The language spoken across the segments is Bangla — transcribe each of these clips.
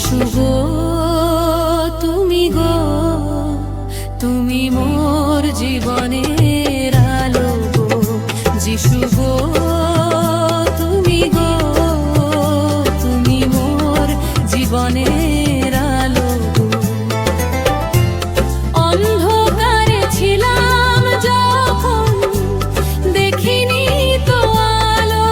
যিশু গো তুমি গো, তুমি মোর জীবনের আলো গো। যিশু গো তুমি গো, তুমি মোর জীবনের আলো গো। অন্ধকারে ছিলাম যখন, দেখিনি তো আলো।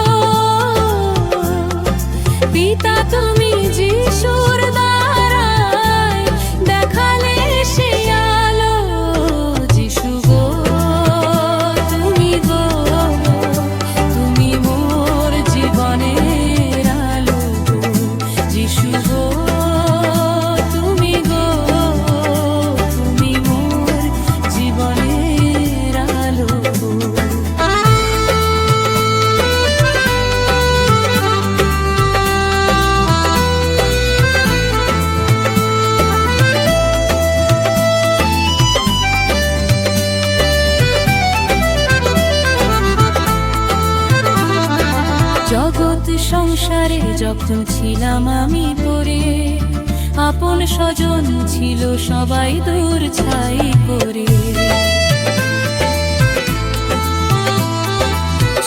পিতা তুমি যিশুর দ্বারায় দেখালে সে আলো। যিশু গো তুমি গো, তুমি মোর জীবনের আলো গো। যিশু গো তুমি গো, তুমি মোর জীবনের আলো গো। জগৎ সংসারে যখন ছিলাম আমি পড়ে, আপন স্বজন ছিল সবাই দূর ছাই করে।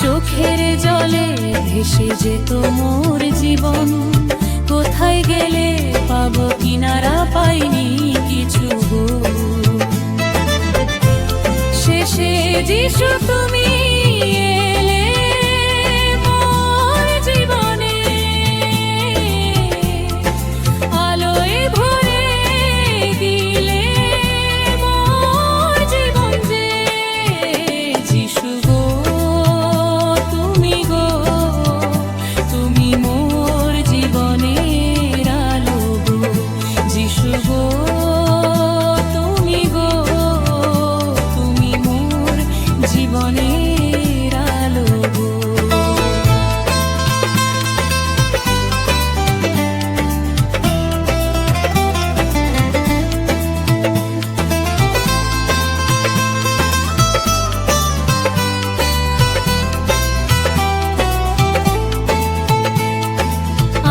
চোখের জলে ভেসে যেত মোর জীবন, কোথায় গেলে পাবো কিনারা পাইনি কিছু গো। শেষে যিশু তুমি এলে মোর জীবনে, আলোয় ভরে দিলে মোর জীবন যে। যিশু গো তুমি গো, তুমি মোর জীবনের আলো গো। যিশু গো তুমি গো, তুমি মোর জীবনের আলো গো।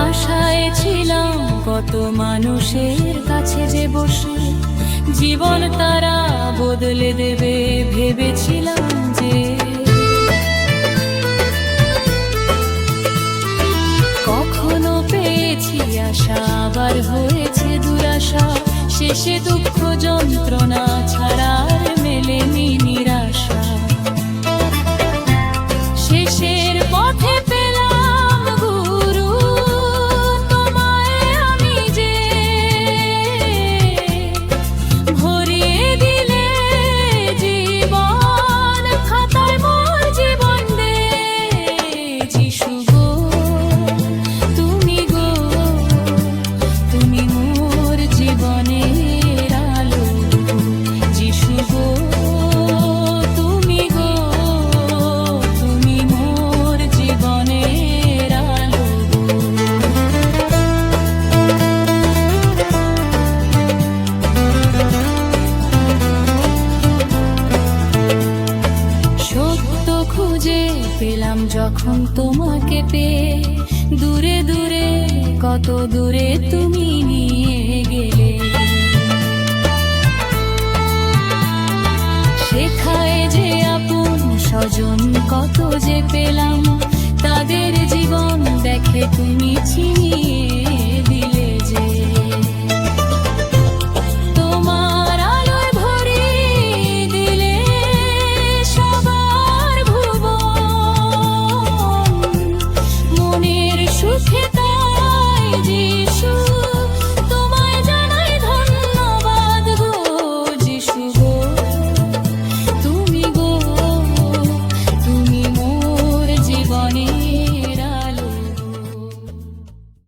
আশায় ছিলাম কত মানুষের কাছে যে বসে, জীবন তারা বদলে দেবে ভেবেছিলাম যে। কখনো পেয়েছি আশা, আবার হয়েছে দুরাশা। শেষে দুঃখ যন্ত্রণা ছাড়া আর মেলেনি নিরাশা। শেষের পথে পেলাম গুরু তোমায় আমি যে, ভরিয়ে দিলে জীবন খাতায় মোর জীবন দে। যিশু গো তুমি গো, তুমি মোর জীবনের আলো গো। যিশু গো তুমি গো, তুমি মোর জীবনের আলো গো। সত্য খুঁজে পেলাম যখন তোমাকে পেয়ে, দূরে দূরে কত দূরে তুমি নিয়ে গেলে। শেখায় যে আপন স্বজন কত যে পেলাম, তাদের জীবন দেখে তুমি ছিনিয়ে